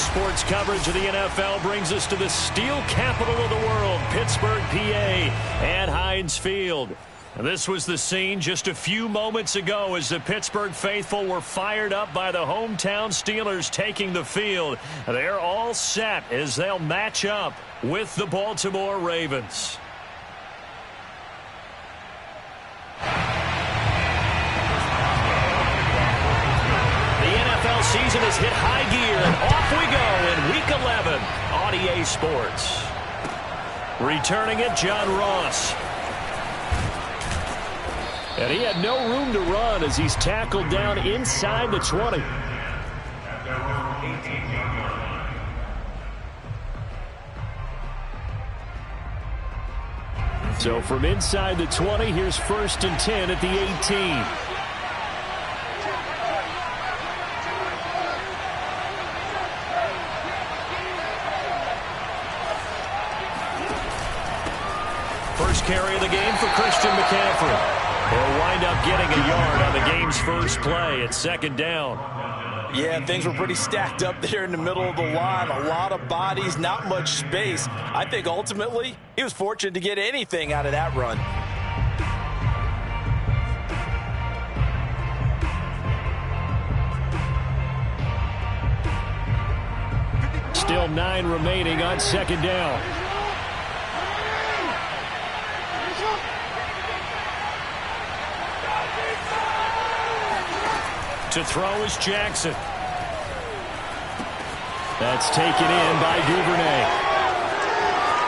sports coverage of the NFL brings us to the steel capital of the world, Pittsburgh, PA, at Heinz Field. This was the scene just a few moments ago as the Pittsburgh faithful were fired up by the hometown Steelers taking the field. They're all set as they'll match up with the Baltimore Ravens. Season has hit high gear, and off we go in Week 11 on EA Sports. Returning it, John Ross. And he had no room to run as he's tackled down inside the 20. So from inside the 20, here's 1st and 10 at the 18. First carry of the game for Christian McCaffrey. He'll wind up getting a yard on the game's first play at 2nd down. Yeah, things were pretty stacked up there in the middle of the line. A lot of bodies, not much space. I think ultimately he was fortunate to get anything out of that run. Still 9 remaining on 2nd down. To throw is Jackson. That's taken in by Duvernay.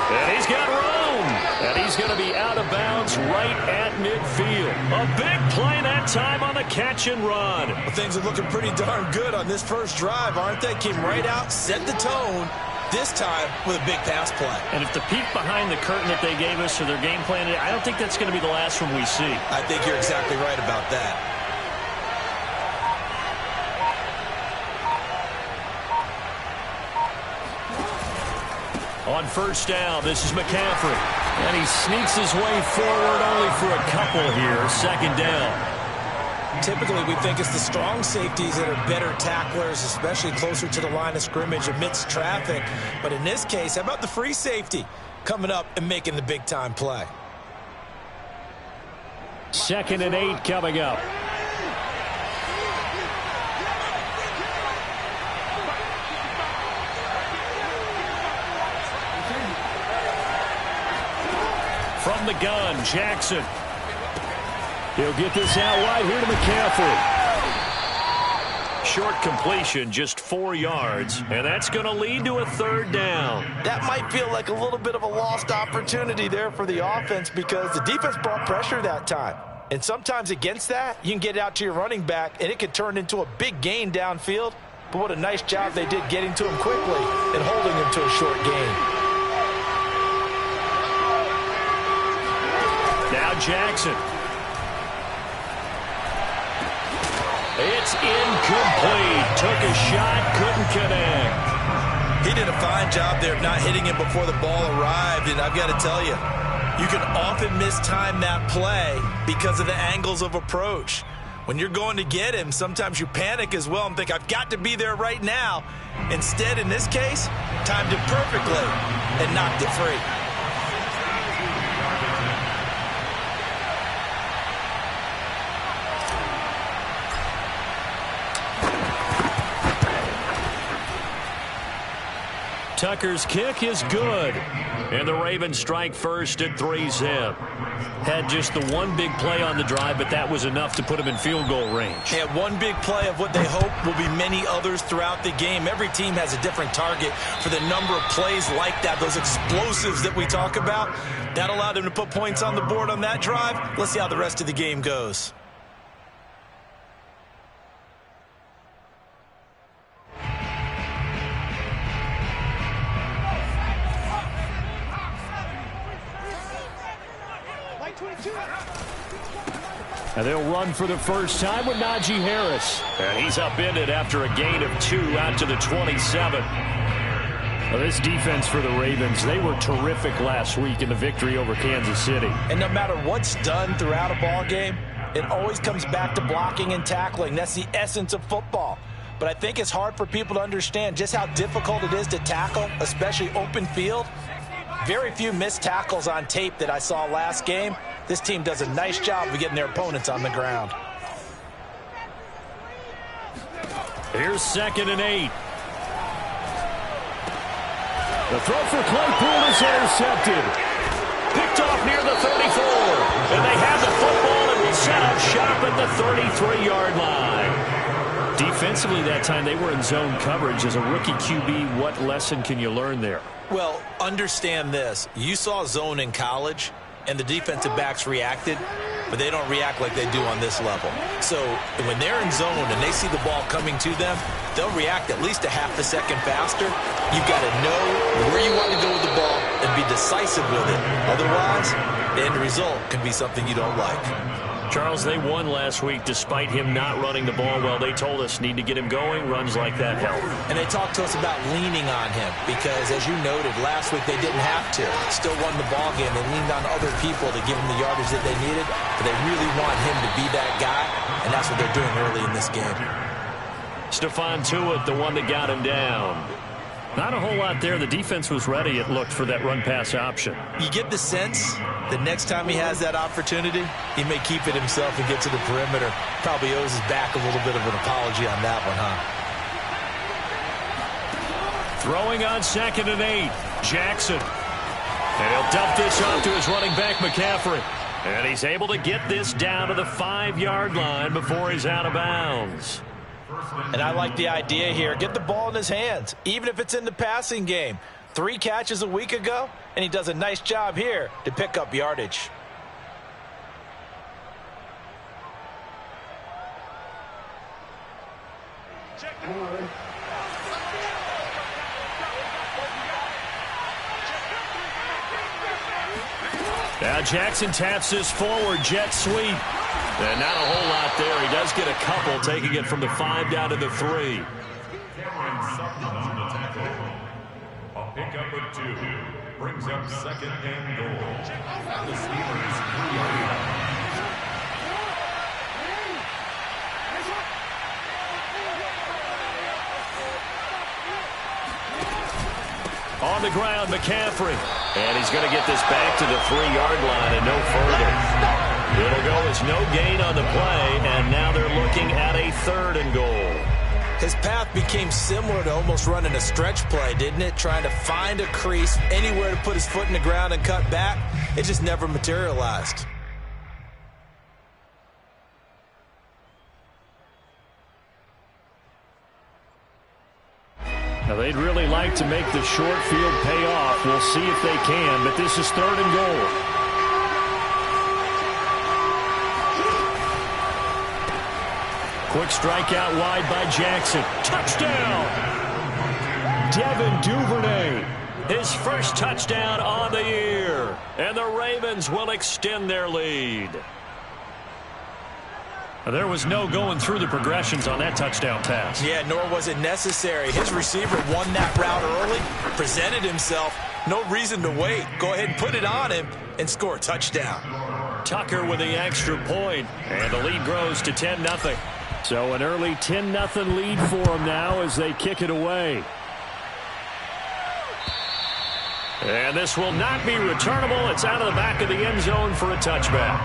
And he's got room. And he's going to be out of bounds right at midfield. A big play that time on the catch and run. Well, things are looking pretty darn good on this first drive, aren't they? Came right out, set the tone, this time with a big pass play. And if the peek behind the curtain that they gave us or their game plan, I don't think that's going to be the last one we see. I think you're exactly right about that. On 1st down, this is McCaffrey. And he sneaks his way forward only for a couple here. 2nd down. Typically, we think it's the strong safeties that are better tacklers, especially closer to the line of scrimmage amidst traffic. But in this case, how about the free safety coming up and making the big-time play? 2nd and 8 coming up. From the gun, Jackson. He'll get this out wide here to McCaffrey. Short completion, just 4 yards, and that's going to lead to a 3rd down. That might feel like a little bit of a lost opportunity there for the offense because the defense brought pressure that time. And sometimes against that, you can get it out to your running back, and it could turn into a big gain downfield. But what a nice job they did getting to him quickly and holding him to a short gain. Now Jackson. It's incomplete. Took a shot, couldn't connect. He did a fine job there of not hitting him before the ball arrived, and I've got to tell you, you can often mistime that play because of the angles of approach. When you're going to get him, sometimes you panic as well and think, I've got to be there right now. Instead, in this case, timed it perfectly and knocked it free. Tucker's kick is good. And the Ravens strike first at 3-zip. Had just the one big play on the drive, but that was enough to put him in field goal range. Had one big play of what they hope will be many others throughout the game. Every team has a different target for the number of plays like that, those explosives that we talk about. That allowed them to put points on the board on that drive. Let's see how the rest of the game goes. And they'll run for the first time with Najee Harris. And he's upended after a gain of 2 out to the 27. Well, this defense for the Ravens, they were terrific last week in the victory over Kansas City. And no matter what's done throughout a ball game, it always comes back to blocking and tackling. That's the essence of football. but I think it's hard for people to understand just how difficult it is to tackle, especially open field. Very few missed tackles on tape that I saw last game. This team does a nice job of getting their opponents on the ground. Here's 2nd and 8. The throw for Claypool is intercepted. Picked off near the 34. And they have the football and will set up shop at the 33-yard line. Defensively that time, they were in zone coverage. As a rookie QB, what lesson can you learn there? Well, understand this. You saw zone in college, and the defensive backs reacted, but they don't react like they do on this level. So when they're in zone and they see the ball coming to them, they'll react at least a half a second faster. You've got to know where you want to go with the ball and be decisive with it. Otherwise, the end result can be something you don't like. Charles, they won last week despite him not running the ball well. They told us need to get him going. Runs like that help. And they talked to us about leaning on him because, as you noted, last week they didn't have to. Still won the ball game. They leaned on other people to give him the yardage that they needed, but they really want him to be that guy, and that's what they're doing early in this game. Stephon Tuitt, the one that got him down. Not a whole lot there. The defense was ready, it looked, for that run-pass option. You get the sense that next time he has that opportunity, he may keep it himself and get to the perimeter. Probably owes his back a little bit of an apology on that one, huh? Throwing on 2nd and 8. Jackson. And he'll dump this off to his running back, McCaffrey. And he's able to get this down to the 5-yard line before he's out of bounds. And I like the idea here. Get the ball in his hands, even if it's in the passing game. 3 catches a week ago, and he does a nice job here to pick up yardage. Now Jackson taps this forward, jet sweep. And not a whole lot there. He does get a couple, taking it from the 5 down to the 3. A pickup of 2 brings up 2nd and goal. The Steelers 3-yard line. On the ground, McCaffrey. And he's going to get this back to the 3-yard line and no further. It'll go as no gain on the play, and now they're looking at a 3rd and goal. His path became similar to almost running a stretch play, didn't it? Trying to find a crease, anywhere to put his foot in the ground and cut back. It just never materialized. Now, they'd really like to make the short field pay off. We'll see if they can, but this is 3rd and goal. Quick strike out wide by Jackson. Touchdown! Devin Duvernay. His first touchdown on the year. And the Ravens will extend their lead. There was no going through the progressions on that touchdown pass. Yeah, nor was it necessary. His receiver won that route early, presented himself. No reason to wait. Go ahead and put it on him and score a touchdown. Tucker with the extra point, and the lead grows to 10-0. So an early 10-0 lead for them now as they kick it away. And this will not be returnable. It's out of the back of the end zone for a touchback.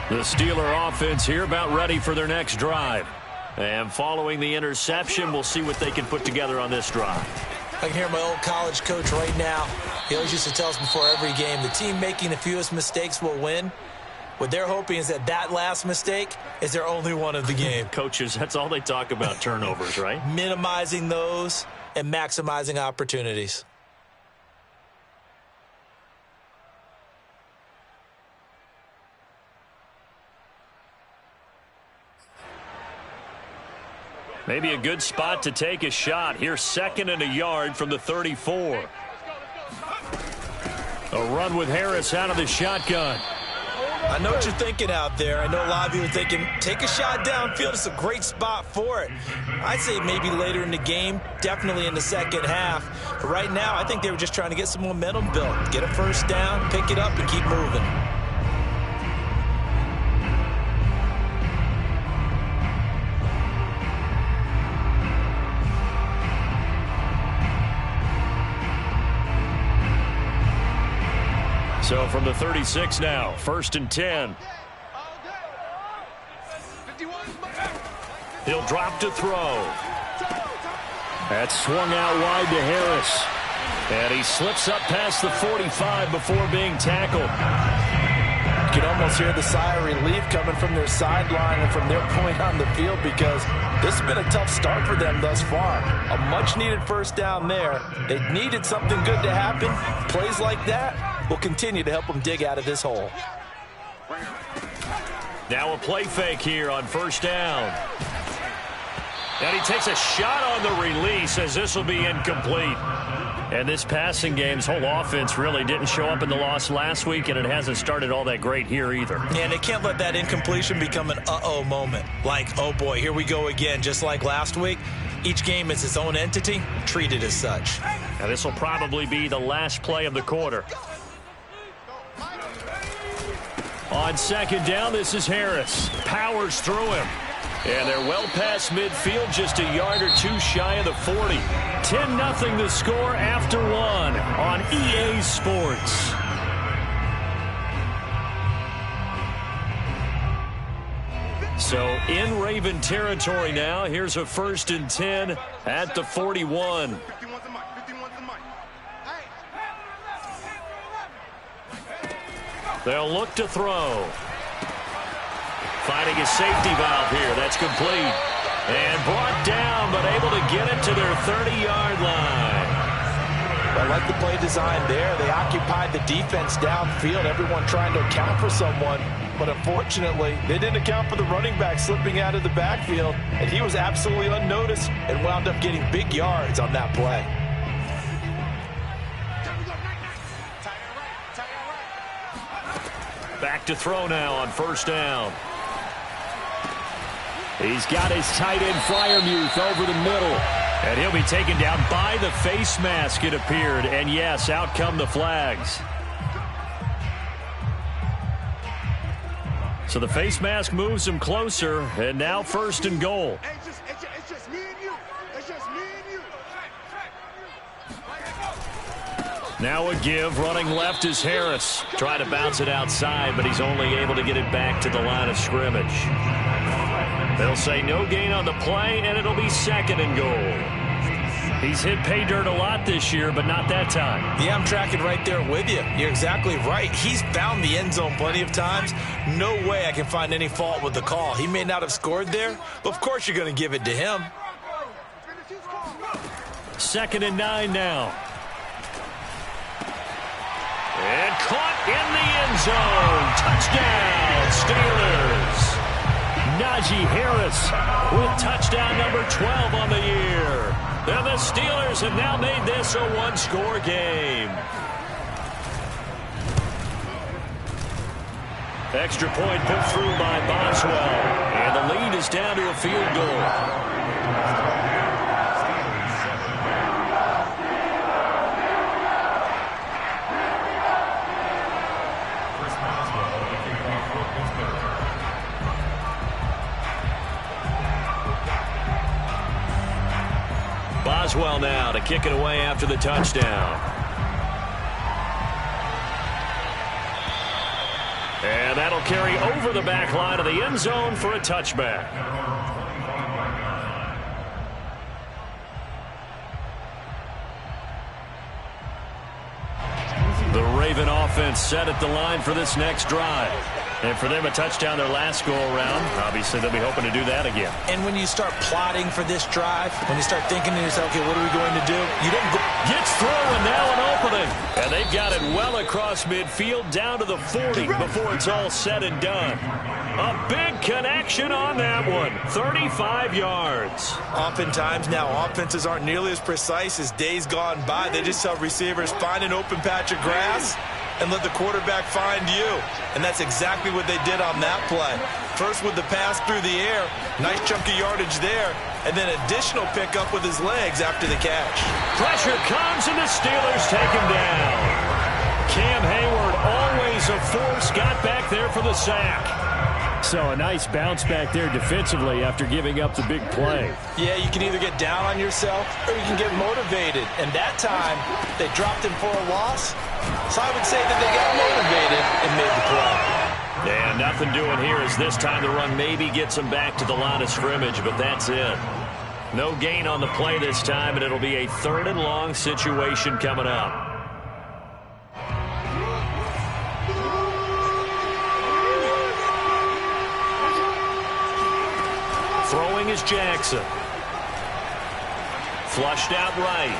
The Steeler offense here about ready for their next drive. And following the interception, we'll see what they can put together on this drive. I can hear my old college coach right now. He always used to tell us before every game, the team making the fewest mistakes will win. What they're hoping is that last mistake is their only one of the game. Coaches, that's all they talk about, turnovers, right? Minimizing those and maximizing opportunities. Maybe a good spot to take a shot. Here's 2nd and a yard from the 34. A run with Harris out of the shotgun. I know what you're thinking out there. I know a lot of you are thinking, take a shot downfield. It's a great spot for it. I'd say maybe later in the game, definitely in the second half. But right now, I think they were just trying to get some momentum built. Get a first down, pick it up, and keep moving. So from the 36 now, 1st and 10. He'll drop to throw. That's swung out wide to Harris. And he slips up past the 45 before being tackled. You can almost hear the sigh of relief coming from their sideline and from their point on the field, because this has been a tough start for them thus far. A much-needed first down there. They needed something good to happen. Plays like that will continue to help them dig out of this hole. Now a play fake here on 1st down. And he takes a shot on the release as this will be incomplete. And this passing game's whole offense really didn't show up in the loss last week, and it hasn't started all that great here either. And they can't let that incompletion become an uh-oh moment. Like, oh boy, here we go again, just like last week. Each game is its own entity, treated as such. Now this will probably be the last play of the quarter. On 2nd down, this is Harris. Powers through him. And they're well past midfield, just a yard or two shy of the 40. 10-0 the score after 1 on EA Sports. So in Raven territory now. Here's a 1st and 10 at the 41. They'll look to throw. Finding a safety valve here. That's complete. And brought down, but able to get it to their 30-yard line. I like the play design there. They occupied the defense downfield, everyone trying to account for someone. But unfortunately, they didn't account for the running back slipping out of the backfield, and he was absolutely unnoticed and wound up getting big yards on that play. Back to throw now on 1st down. He's got his tight end Fryermuth over the middle. And he'll be taken down by the face mask, it appeared. And yes, out come the flags. So the face mask moves him closer. And now 1st and goal. It's just me and you. It's just me and you. Now a give. Running left is Harris. Trying to bounce it outside, but he's only able to get it back to the line of scrimmage. They'll say no gain on the play, and it'll be 2nd and goal. He's hit pay dirt a lot this year, but not that time. Yeah, I'm tracking right there with you. You're exactly right. He's found the end zone plenty of times. No way I can find any fault with the call. He may not have scored there, but of course you're going to give it to him. 2nd and 9 now. And caught in the end zone. Touchdown, Steelers. Najee Harris with touchdown number 12 on the year. And the Steelers have now made this a one-score game. Extra point put through by Boswell. And the lead is down to a field goal. Boswell now to kick it away after the touchdown. And that'll carry over the back line of the end zone for a touchback. The Raven offense set at the line for this next drive. And for them, a touchdown their last go-around. Obviously, they'll be hoping to do that again. And when you start plotting for this drive, when you start thinking to yourself, okay, what are we going to do? You don't go. Gets through, and now an opening. And they've got it well across midfield, down to the 40 before it's all said and done. A big connection on that one. 35 yards. Oftentimes now, offenses aren't nearly as precise as days gone by. They just tell receivers, find an open patch of grass, and let the quarterback find you. And that's exactly what they did on that play. First with the pass through the air, nice chunk of yardage there, and then additional pickup with his legs after the catch. Pressure comes, and the Steelers take him down. Cam Hayward, always a force, got back there for the sack. So a nice bounce back there defensively after giving up the big play. Yeah, you can either get down on yourself or you can get motivated. And that time, they dropped him for a loss. So I would say that they got motivated and made the play. And nothing doing here as this time the run maybe gets him back to the line of scrimmage, but that's it. No gain on the play this time, and it'll be a 3rd and long situation coming up. Throwing is Jackson. Flushed out right.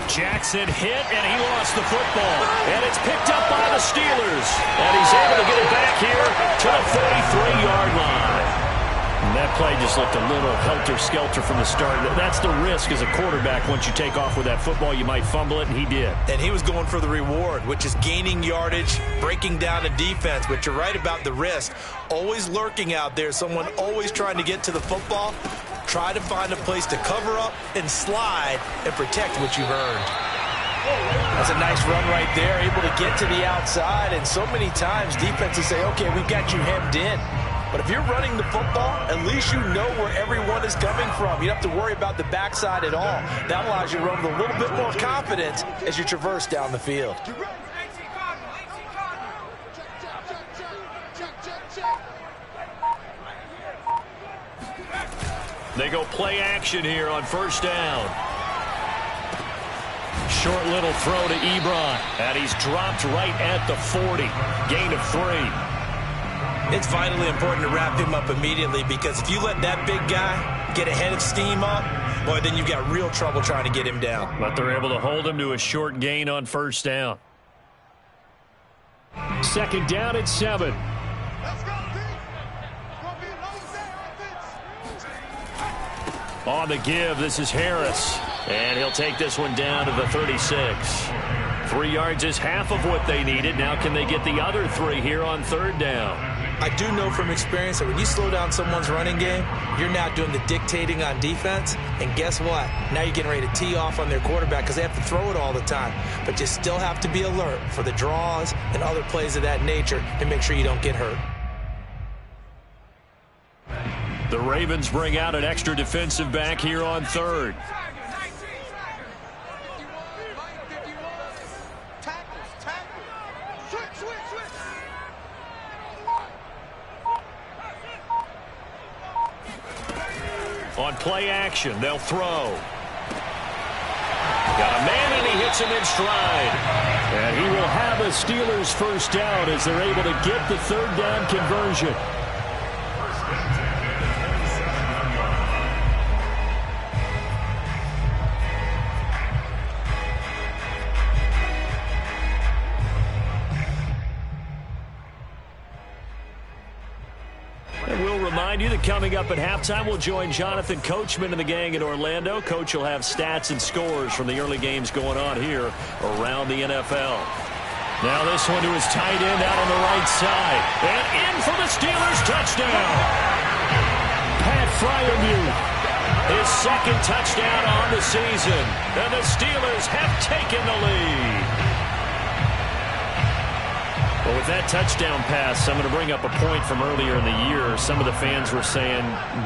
Jackson hit, and he lost the football. And it's picked up by the Steelers. And he's able to get it back here to the 43-yard line. And that play just looked a little helter-skelter from the start. That's the risk as a quarterback. Once you take off with that football, you might fumble it, and he did. And he was going for the reward, which is gaining yardage, breaking down a defense. But you're right about the risk. Always lurking out there, someone always trying to get to the football. Try to find a place to cover up and slide and protect what you've earned. That's a nice run right there, able to get to the outside. And so many times defenses say, okay, we've got you hemmed in. But if you're running the football, at least you know where everyone is coming from. You don't have to worry about the backside at all. That allows you to run with a little bit more confidence as you traverse down the field. They go play action here on 1st down. Short little throw to Ebron, and he's dropped right at the 40. Gain of 3. It's vitally important to wrap him up immediately, because if you let that big guy get ahead of steam up, boy, then you've got real trouble trying to get him down. But they're able to hold him to a short gain on 1st down. 2nd down at 7. On the give, this is Harris. And he'll take this one down to the 36. 3 yards is half of what they needed. Now can they get the other 3 here on 3rd down? I do know from experience that when you slow down someone's running game, you're now doing the dictating on defense. And guess what? Now you're getting ready to tee off on their quarterback because they have to throw it all the time. But you still have to be alert for the draws and other plays of that nature to make sure you don't get hurt. The Ravens bring out an extra defensive back here on 3rd. On play action, they'll throw. Got a man, and he hits him in stride. And he will have a Steelers 1st down as they're able to get the 3rd down conversion. You that coming up at halftime, we'll join Jonathan Coachman and the gang in Orlando. Coach will have stats and scores from the early games going on here around the NFL. Now this one to his tight end out on the right side. And in for the Steelers touchdown. Pat Freiermuth, his 2nd touchdown on the season. And the Steelers have taken the lead. Well, with that touchdown pass, I'm going to bring up a point from earlier in the year. Some of the fans were saying,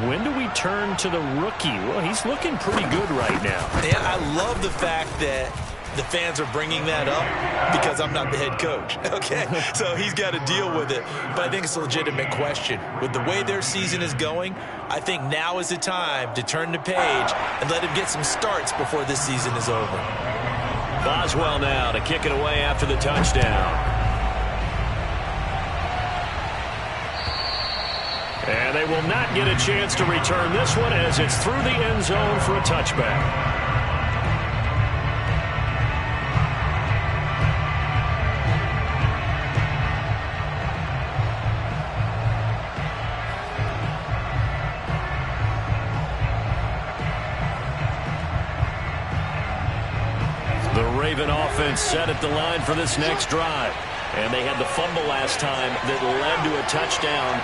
when do we turn to the rookie? Well, he's looking pretty good right now. Yeah, I love the fact that the fans are bringing that up because I'm not the head coach, okay? So he's got to deal with it. But I think it's a legitimate question. With the way their season is going, I think now is the time to turn the page and let him get some starts before this season is over. Boswell now to kick it away after the touchdown. And they will not get a chance to return this one as it's through the end zone for a touchback. The Raven offense set at the line for this next drive. And they had the fumble last time that led to a touchdown.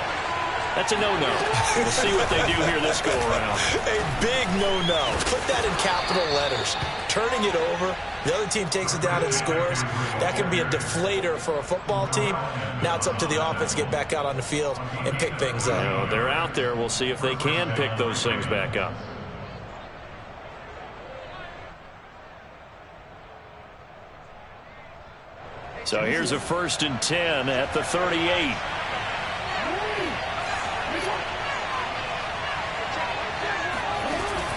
That's a no-no. We'll see what they do here this go-around. A big no-no. Put that in capital letters. Turning it over, the other team takes it down and scores. That can be a deflator for a football team. Now it's up to the offense to get back out on the field and pick things up. You know, they're out there. We'll see if they can pick those things back up. So here's a 1st and 10 at the 38.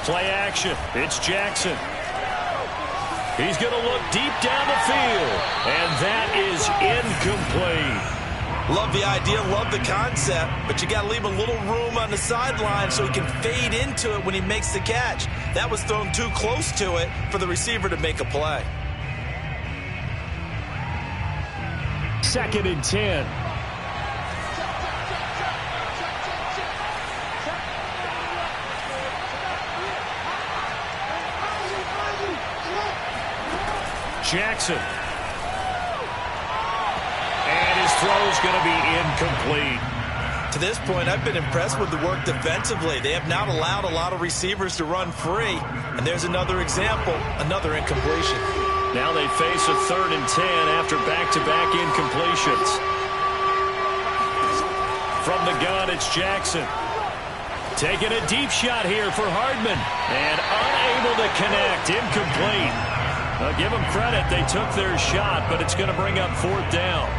Play action. It's Jackson. He's going to look deep down the field. And that is incomplete. Love the idea, love the concept, but you got to leave a little room on the sideline so he can fade into it when he makes the catch. That was thrown too close to it for the receiver to make a play. 2nd and 10. Jackson. And his throw is going to be incomplete. To this point, I've been impressed with the work defensively. They have not allowed a lot of receivers to run free. And there's another example, another incompletion. Now they face a 3rd and 10 after back-to-back incompletions. From the gun, it's Jackson. Taking a deep shot here for Hardman. And unable to connect. Incomplete. Give them credit. They took their shot, but it's going to bring up 4th down.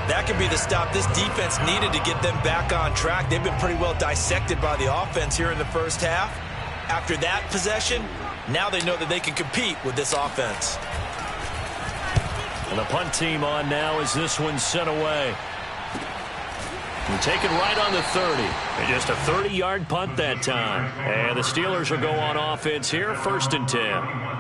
That could be the stop this defense needed to get them back on track. They've been pretty well dissected by the offense here in the first half. After that possession, now they know that they can compete with this offense. And the punt team on now as this one's sent away. And taken right on the 30. And just a 30-yard punt that time. And the Steelers will go on offense here, 1st and 10.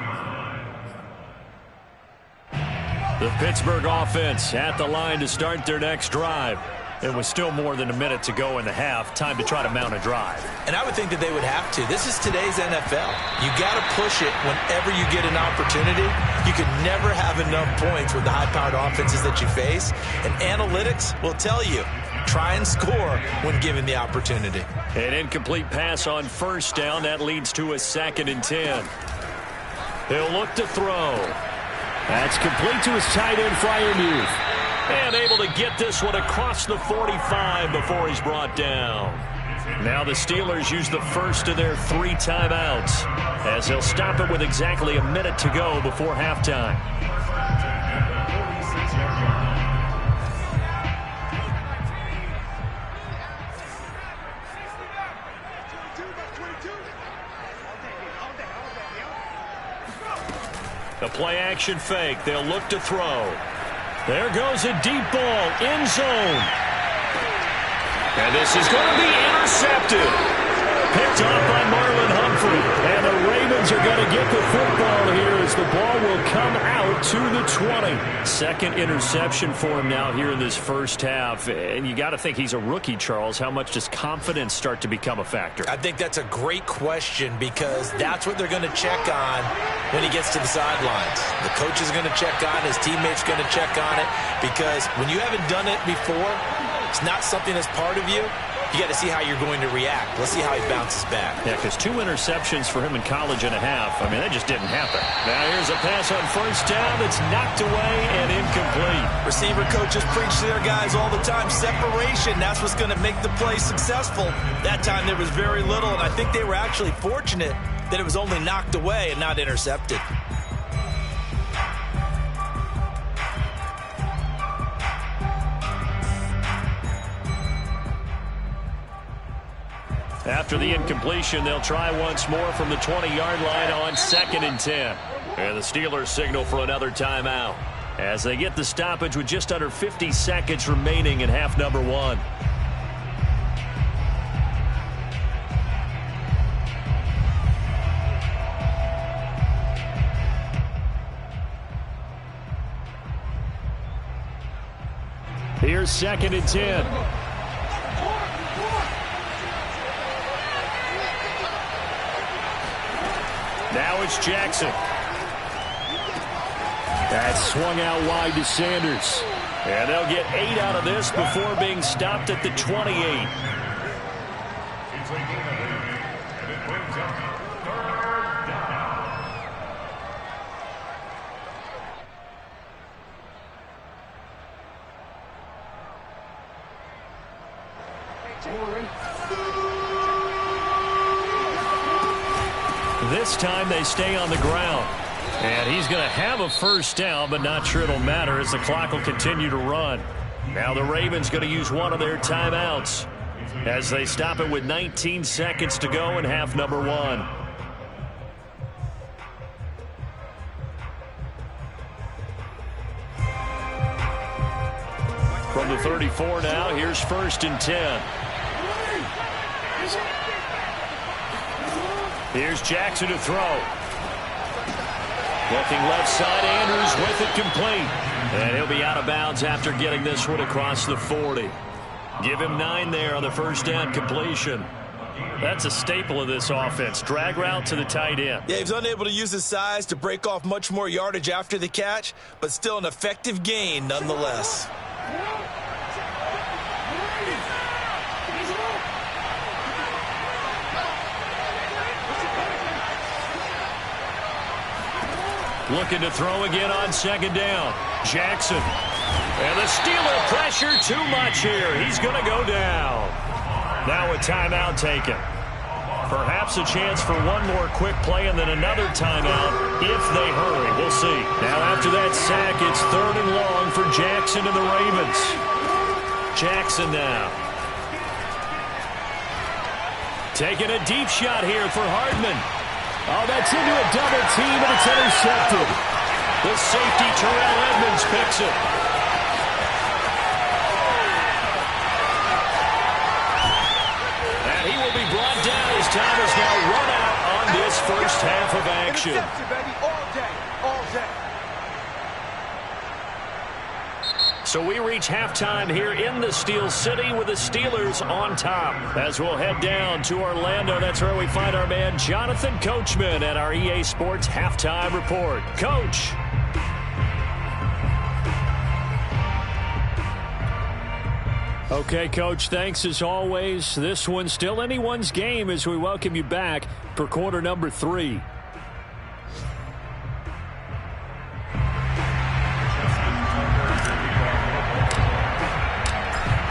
The Pittsburgh offense at the line to start their next drive. It was still more than a minute to go in the half. Time to try to mount a drive. And I would think that they would have to. This is today's NFL. You got to push it whenever you get an opportunity. You can never have enough points with the high-powered offenses that you face. And analytics will tell you, try and score when given the opportunity. An incomplete pass on 1st down. That leads to a 2nd and 10. He'll look to throw. That's complete to his tight end, Freiermuth. And able to get this one across the 45 before he's brought down. Now the Steelers use the first of their 3 timeouts as they'll stop it with exactly a minute to go before halftime. The play-action fake. They'll look to throw. There goes a deep ball. End zone. And this is going to be intercepted. Picked off by Marlon Humphrey. And the Ravens are going to get the football here as the ball will come out to the 20. 2nd interception for him now here in this first half. And you got to think he's a rookie, Charles. How much does confidence start to become a factor? I think that's a great question because that's what they're going to check on when he gets to the sidelines. The coach is going to check on it. His teammates are going to check on it because when you haven't done it before, it's not something that's part of you. You got to see how you're going to react. Let's see how he bounces back. Yeah, because 2 interceptions for him in college and a half. I mean, that just didn't happen. Now here's a pass on 1st down. It's knocked away and incomplete. Receiver coaches preach to their guys all the time. Separation, that's what's going to make the play successful. That time there was very little, and I think they were actually fortunate that it was only knocked away and not intercepted. After the incompletion, they'll try once more from the 20-yard line on 2nd and 10. And the Steelers signal for another timeout as they get the stoppage with just under 50 seconds remaining in half number 1. Here's 2nd and 10. Now it's Jackson. That's swung out wide to Sanders. And they'll get 8 out of this before being stopped at the 28. It's a gain of 8, and it brings up 3rd down. This time they stay on the ground. And he's going to have a first down, but not sure it'll matter as the clock will continue to run. Now the Ravens going to use one of their timeouts as they stop it with 19 seconds to go in half number 1. From the 34 now, here's 1st and 10. Here's Jackson to throw. Looking left side, Andrews with it complete. And he'll be out of bounds after getting this one across the 40. Give him 9 there on the first down completion. That's a staple of this offense. Drag route to the tight end. Yeah, he's unable to use his size to break off much more yardage after the catch, but still an effective gain nonetheless. Looking to throw again on 2nd down. Jackson. And the Steeler pressure too much here. He's going to go down. Now a timeout taken. Perhaps a chance for one more quick play and then another timeout if they hurry. We'll see. Now after that sack, it's 3rd and long for Jackson and the Ravens. Jackson now. Taking a deep shot here for Hardman. Oh, that's into a double team, and it's intercepted. The safety, Terrell Edmonds, picks it. And he will be brought down as time is now run out on this first half of action. Interception, baby, all day, all day. So we reach halftime here in the Steel City with the Steelers on top. As we'll head down to Orlando, that's where we find our man Jonathan Coachman at our EA Sports Halftime Report. Coach. Okay, Coach, thanks as always. This one's still anyone's game as we welcome you back for quarter number 3.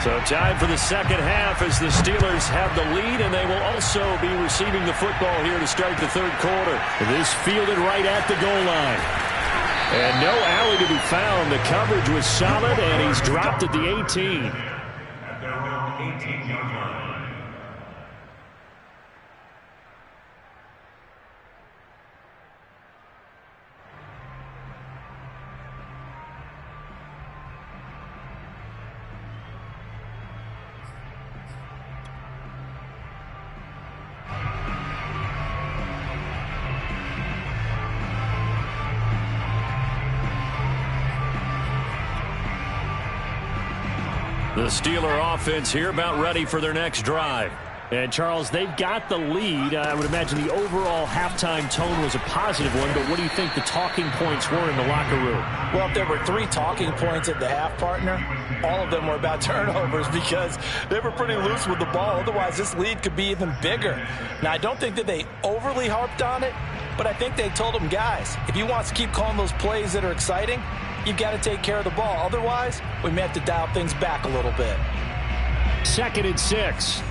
So time for the second half as the Steelers have the lead, and they will also be receiving the football here to start the 3rd quarter. This fielded right at the goal line. And no alley to be found. The coverage was solid, and he's dropped at the 18. At their own 18-yard line. The Steeler offense here about ready for their next drive. And, Charles, they've got the lead. I would imagine the overall halftime tone was a positive one, but what do you think the talking points were in the locker room? Well, if there were 3 talking points at the half, partner, all of them were about turnovers because they were pretty loose with the ball. Otherwise, this lead could be even bigger. Now, I don't think that they overly harped on it, but I think they told them, guys, if you want to keep calling those plays that are exciting, you've got to take care of the ball. Otherwise, we may have to dial things back a little bit. 2nd and 6.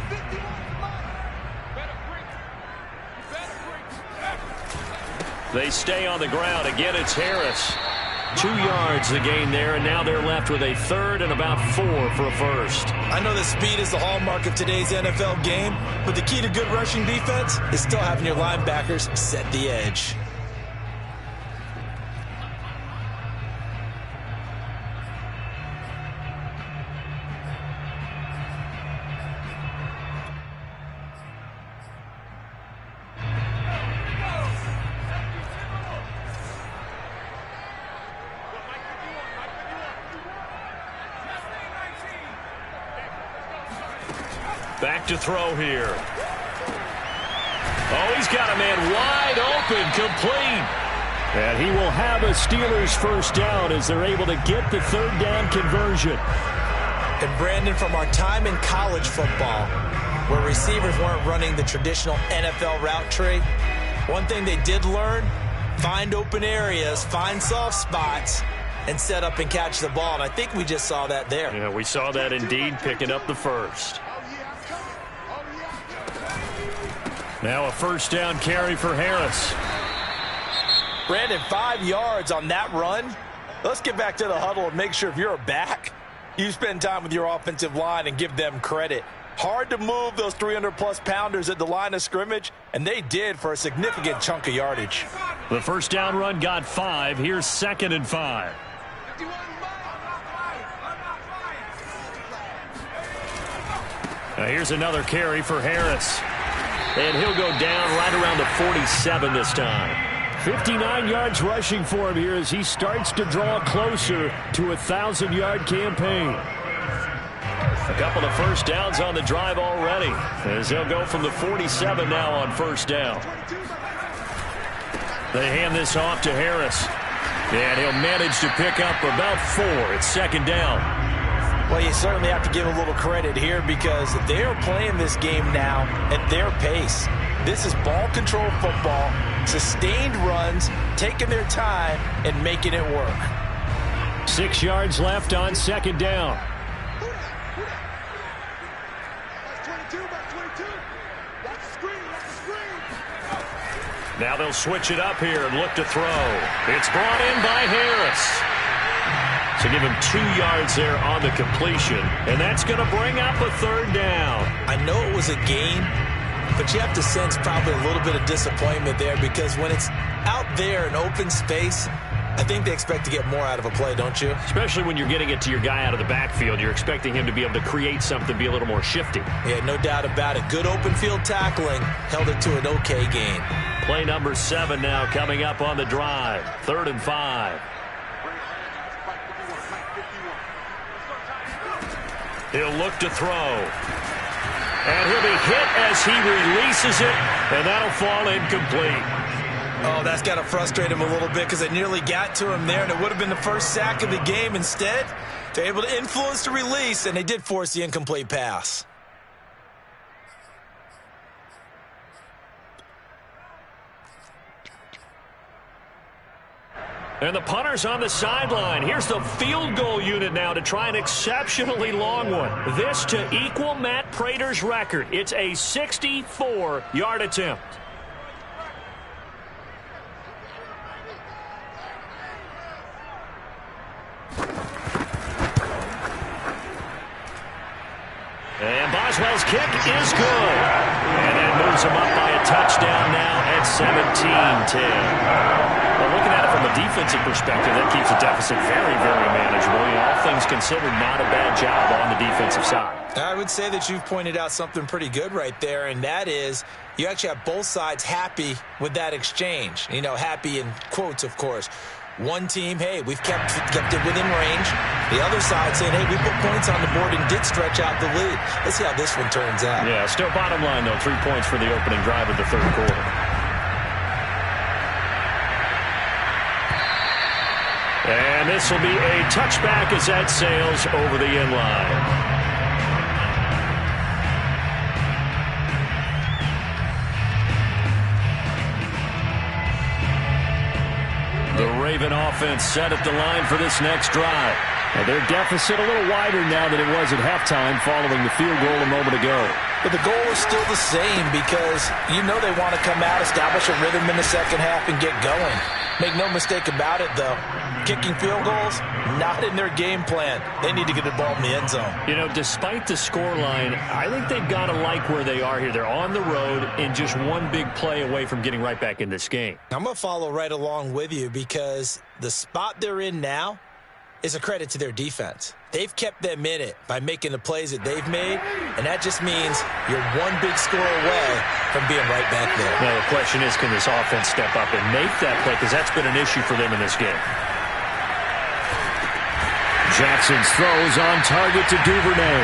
They stay on the ground. Again, it's Harris. 2 yards the gain there, and now they're left with a 3rd and about 4 for a first. I know that speed is the hallmark of today's NFL game, but the key to good rushing defense is still having your linebackers set the edge. Back to throw here. Oh, he's got a man wide open, complete. And he will have a Steelers first down as they're able to get the third down conversion. And Brandon, from our time in college football, where receivers weren't running the traditional NFL route tree, one thing they did learn, find open areas, find soft spots, and set up and catch the ball. And I think we just saw that there. Yeah, we saw that indeed, picking up the first. Now a first down carry for Harris. Brandon, 5 yards on that run. Let's get back to the huddle and make sure if you're a back, you spend time with your offensive line and give them credit. Hard to move those 300-plus pounders at the line of scrimmage, and they did for a significant chunk of yardage. The first down run got 5. Here's 2nd and 5. Now here's another carry for Harris. And he'll go down right around the 47 this time. 59 yards rushing for him here as he starts to draw closer to a 1,000-yard campaign. A couple of first downs on the drive already as they'll go from the 47 now on first down. They hand this off to Harris. And he'll manage to pick up about 4. It's 2nd down. Well, you certainly have to give a little credit here because they are playing this game now at their pace. This is ball control football, sustained runs, taking their time and making it work. 6 yards left on 2nd down. Now they'll switch it up here and look to throw. It's brought in by Harris. So give him 2 yards there on the completion, and that's going to bring up a 3rd down. I know it was a gain, but you have to sense probably a little bit of disappointment there because when it's out there in open space, I think they expect to get more out of a play, don't you? Especially when you're getting it to your guy out of the backfield. You're expecting him to be able to create something, be a little more shifty. Yeah, no doubt about it. Good open field tackling, held it to an okay gain. Play number 7 now coming up on the drive. 3rd and 5. He'll look to throw. And he'll be hit as he releases it, and that'll fall incomplete. Oh, that's got to frustrate him a little bit because they nearly got to him there, and it would have been the first sack of the game. Instead, they're able to influence the release, and they did force the incomplete pass. And the punter's on the sideline. Here's the field goal unit now to try an exceptionally long one. This to equal Matt Prater's record. It's a 64-yard attempt. And Boswell's kick is good. And that moves him up by a touchdown now at 17-10. Well, looking at it from a defensive perspective, that keeps the deficit very, very manageable. You know, all things considered, not a bad job on the defensive side. I would say that you've pointed out something pretty good right there, and that is you actually have both sides happy with that exchange. You know, happy in quotes, of course. One team, hey, we've kept it within range. The other side saying, hey, we put points on the board and did stretch out the lead. Let's see how this one turns out. Yeah, still bottom line, though, 3 points for the opening drive of the 3rd quarter. And this will be a touchback as that sails over the end line. The Raven offense set at the line for this next drive. And their deficit a little wider now than it was at halftime following the field goal a moment ago. But the goal is still the same because you know they want to come out, establish a rhythm in the second half, and get going. Make no mistake about it, though. Kicking field goals, not in their game plan. They need to get the ball in the end zone. You know, despite the scoreline, I think they've got to like where they are here. They're on the road and just one big play away from getting right back in this game. I'm going to follow right along with you because the spot they're in now is a credit to their defense. They've kept them in it by making the plays that they've made, and that just means you're one big score away from being right back there. Now, the question is, can this offense step up and make that play? Because that's been an issue for them in this game. Jackson's throws on target to Duvernay.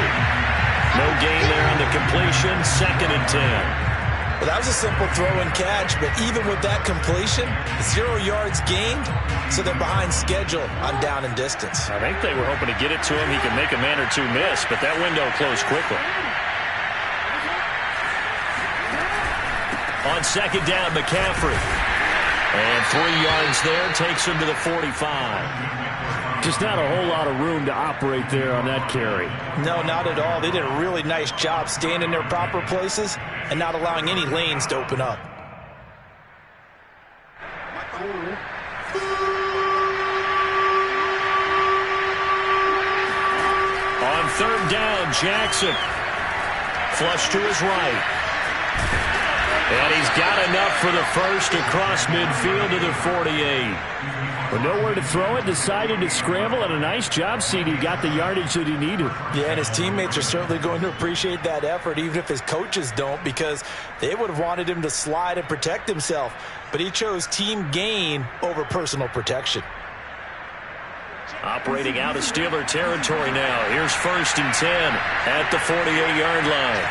No gain there on the completion. 2nd and 10. Well, that was a simple throw and catch, but even with that completion, 0 yards gained, so they're behind schedule on down and distance. I think they were hoping to get it to him. He could make a man or two miss, but that window closed quickly. On second down, McCaffrey. And 3 yards there, takes him to the 45. Just not a whole lot of room to operate there on that carry. No, not at all. They did a really nice job staying in their proper places and not allowing any lanes to open up. On third down, Jackson. Flush to his right. And he's got enough for the first across midfield to the 48. But nowhere to throw it, decided to scramble, and a nice job, CD. Got the yardage that he needed. Yeah, and his teammates are certainly going to appreciate that effort, even if his coaches don't, because they would have wanted him to slide and protect himself. But he chose team gain over personal protection. Operating out of Steeler territory now. Here's 1st and 10 at the 48-yard line.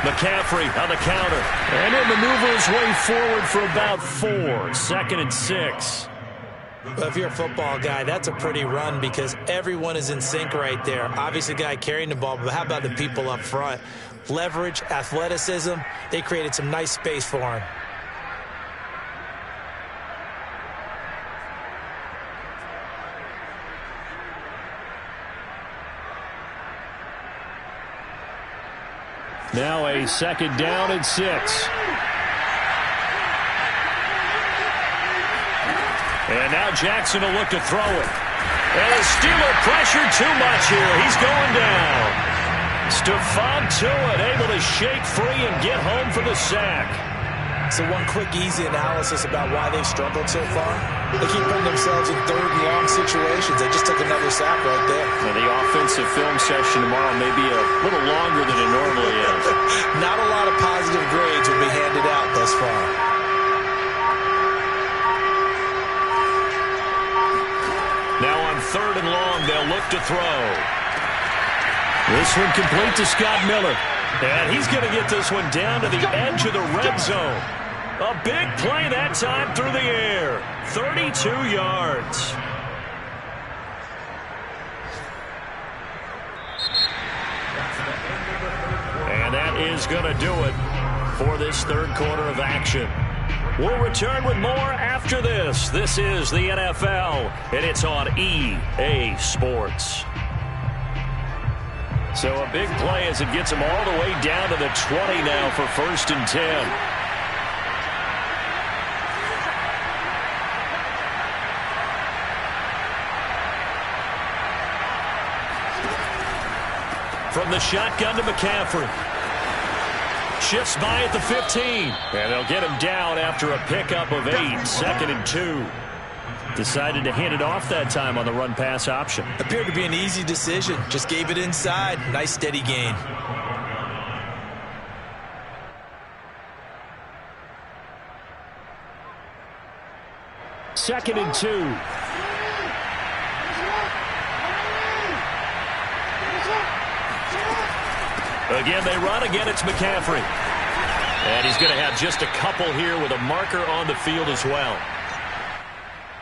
McCaffrey on the counter. And he'll maneuver his way forward for about 4. 2nd and 6. Well, if you're a football guy, that's a pretty run because everyone is in sync right there. Obviously, the guy carrying the ball, but how about the people up front? Leverage, athleticism, they created some nice space for him. Now a 2nd down and 6. And now Jackson will look to throw it. And the Steeler pressure too much here. He's going down. Stephon Tuitt able to shake free and get home for the sack. So one quick, easy analysis about why they've struggled so far. They keep putting themselves in 3rd and long situations. They just took another sack right there. Now the offensive film session tomorrow may be a little longer than it normally is. Not a lot of positive grades will be handed out thus far. Now on 3rd and long, they'll look to throw. This one complete to Scott Miller. And he's going to get this one down to the edge of the red zone. A big play that time through the air. 32 yards. And that is going to do it for this 3rd quarter of action. We'll return with more after this. This is the NFL, and it's on EA Sports. So a big play as it gets them all the way down to the 20 now for 1st and 10. From the shotgun to McCaffrey. Shifts by at the 15. And they'll get him down after a pickup of 8. 2nd and 2. Decided to hand it off that time on the run-pass option. Appeared to be an easy decision. Just gave it inside. Nice steady gain. Second and 2. Again, they run. Again, it's McCaffrey. And he's going to have just a couple here with a marker on the field as well.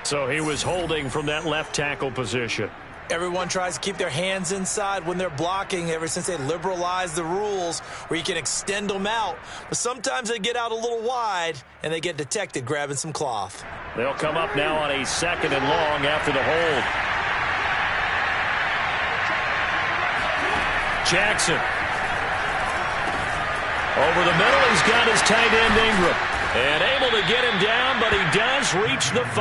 So he was holding from that left tackle position. Everyone tries to keep their hands inside when they're blocking ever since they liberalized the rules where you can extend them out. But sometimes they get out a little wide and they get detected grabbing some cloth. They'll come up now on a 2nd and long after the hold. Jackson. Over the middle, he's got his tight end Ingram. And able to get him down, but he does reach the 5.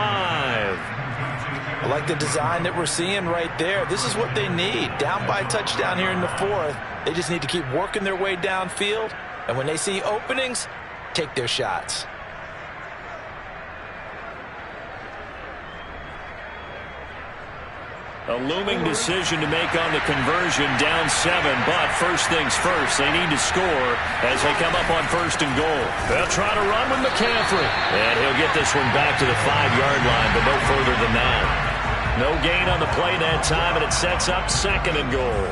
I like the design that we're seeing right there. This is what they need. Down by a touchdown here in the 4th. They just need to keep working their way downfield. And when they see openings, take their shots. A looming decision to make on the conversion, down 7, but first things first, they need to score as they come up on 1st and goal. They'll try to run with McCaffrey, and he'll get this one back to the 5-yard line, but no further than that. No gain on the play that time, and it sets up 2nd and goal.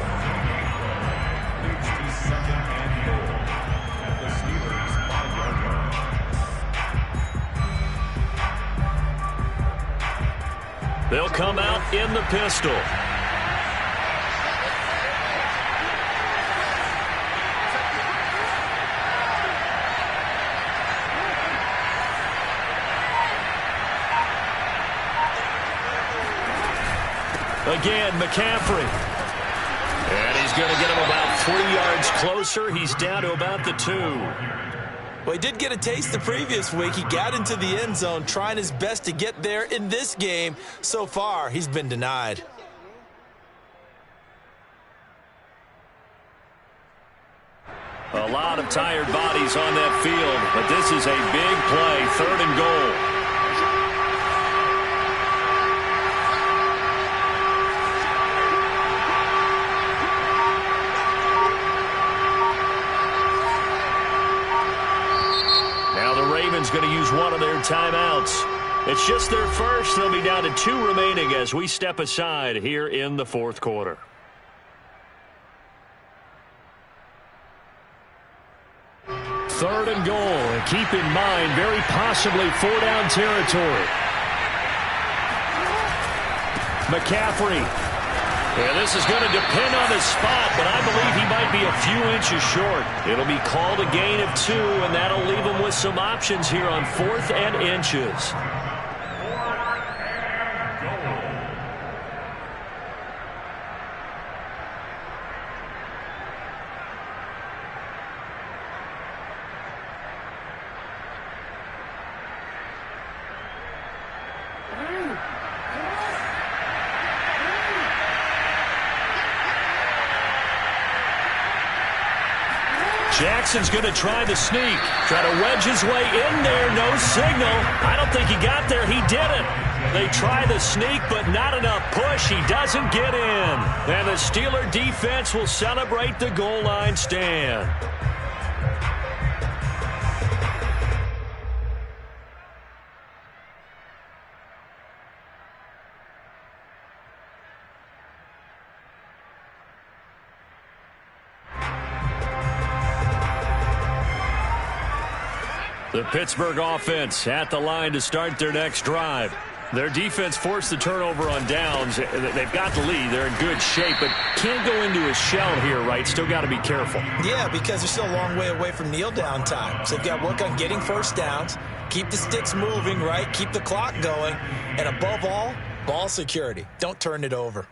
Leads to 2nd and goal at the Steelers' 5-yard line. They'll come out in the pistol. Again, McCaffrey. And he's going to get him about 3 yards closer. He's down to about the 2. Well, he did get a taste the previous week. He got into the end zone trying his best to get there in this game. So far, he's been denied. A lot of tired bodies on that field, but this is a big play, 3rd and goal. Going to use one of their timeouts. It's just their first. They'll be down to 2 remaining as we step aside here in the 4th quarter. Third and goal. And keep in mind, very possibly 4-down territory. McCaffrey. Yeah, this is going to depend on the spot, but I believe he might be a few inches short. It'll be called a gain of 2, and that'll leave him with some options here on 4th and inches. Jackson's going to try the sneak. Try to wedge his way in there. No signal. I don't think he got there. He didn't. They try the sneak, but not enough push. He doesn't get in. And the Steeler defense will celebrate the goal line stand. The Pittsburgh offense at the line to start their next drive. Their defense forced the turnover on downs. They've got the lead. They're in good shape, but can't go into a shell here, right? Still got to be careful. Yeah, because they're still a long way away from kneel down time. So they've got to work on getting first downs, keep the sticks moving, right? Keep the clock going. And above all, ball security. Don't turn it over.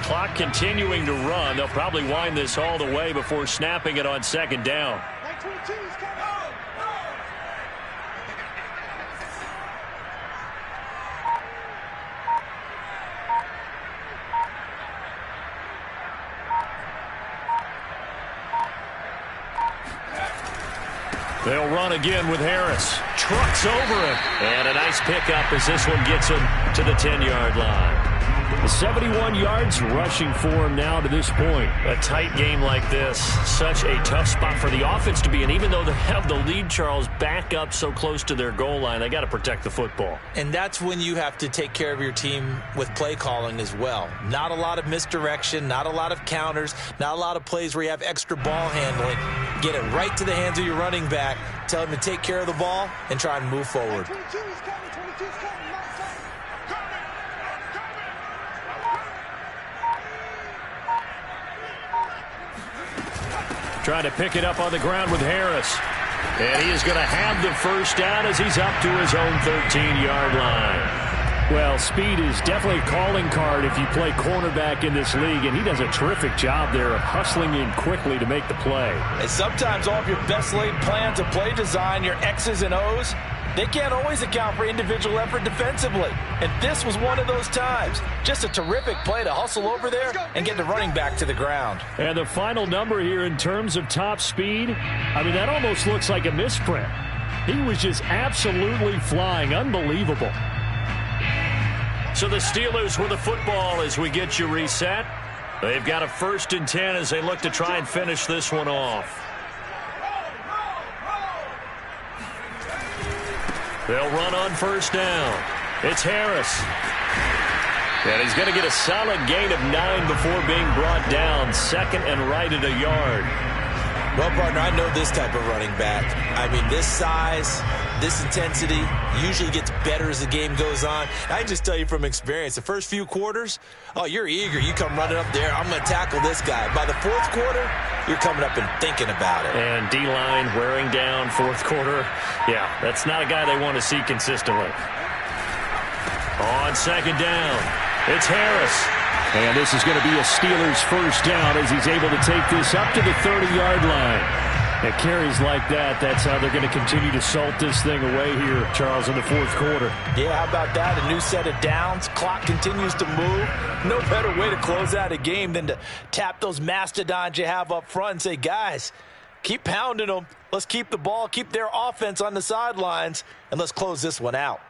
Clock continuing to run. They'll probably wind this all the way before snapping it on 2nd down. They'll run again with Harris. Trucks over him. And a nice pickup as this one gets him to the 10-yard line. 71 yards rushing for him now to this point. A tight game like this, such a tough spot for the offense to be in. Even though they have the lead, Charles, back up so close to their goal line, they got to protect the football. And that's when you have to take care of your team with play calling as well. Not a lot of misdirection, not a lot of counters, not a lot of plays where you have extra ball handling. Get it right to the hands of your running back, tell him to take care of the ball, and try and move forward. Trying to pick it up on the ground with Harris. And he is going to have the first down as he's up to his own 13-yard line. Well, speed is definitely a calling card if you play cornerback in this league, and he does a terrific job there of hustling in quickly to make the play. And sometimes all of your best laid plans of play design, your X's and O's, they can't always account for individual effort defensively. And this was one of those times. Just a terrific play to hustle over there and get the running back to the ground. And the final number here in terms of top speed, I mean, that almost looks like a misprint. He was just absolutely flying. Unbelievable. So the Steelers with the football as we get you reset. They've got a 1st and 10 as they look to try and finish this one off. They'll run on first down. It's Harris. And he's going to get a solid gain of 9 before being brought down. Second and right at a yard. Well, partner, I know this type of running back. I mean, this size, this intensity usually gets better as the game goes on. I can just tell you from experience, the first few quarters, oh, you're eager. You come running up there, I'm going to tackle this guy. By the fourth quarter, you're coming up and thinking about it. And D-line wearing down fourth quarter. Yeah, that's not a guy they want to see consistently. On second down, it's Harris. And this is going to be a Steelers first down as he's able to take this up to the 30-yard line. At carries like that, that's how they're going to continue to salt this thing away here, Charles, in the fourth quarter. Yeah, how about that? A new set of downs. Clock continues to move. No better way to close out a game than to tap those mastodons you have up front and say, guys, keep pounding them. Let's keep the ball, keep their offense on the sidelines, and let's close this one out.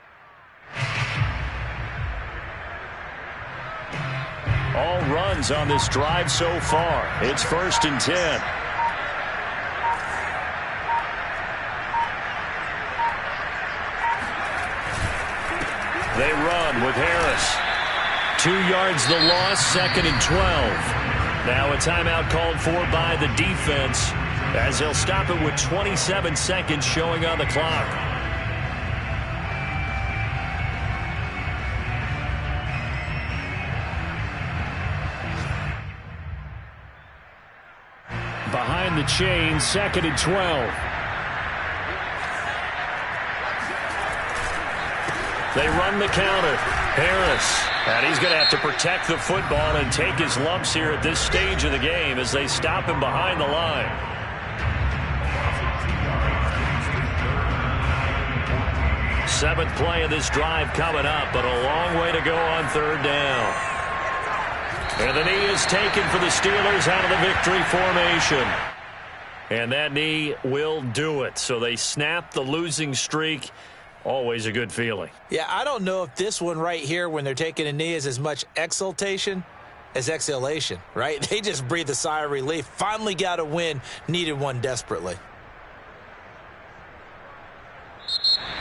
All runs on this drive so far. It's 1st and 10. They run with Harris. 2 yards the loss, 2nd and 12. Now a timeout called for by the defense as they'll stop it with 27 seconds showing on the clock. Behind the chain, 2nd and 12. They run the counter. Harris. And he's going to have to protect the football and take his lumps here at this stage of the game as they stop him behind the line. Seventh play of this drive coming up, but a long way to go on 3rd down. And the knee is taken for the Steelers out of the victory formation. And that knee will do it. So they snap the losing streak. Always a good feeling. Yeah, I don't know if this one right here when they're taking a knee is as much exultation as exhalation, right? They just breathe a sigh of relief. Finally got a win. Needed one desperately.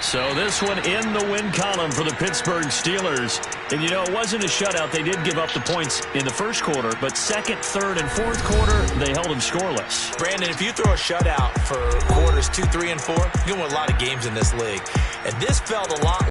So this one in the win column for the Pittsburgh Steelers. And, you know, it wasn't a shutout. They did give up the points in the first quarter, but second, third, and fourth quarter, they held them scoreless. Brandon, if you throw a shutout for quarters 2, 3, and 4, you're going to win a lot of games in this league. And this felt a lot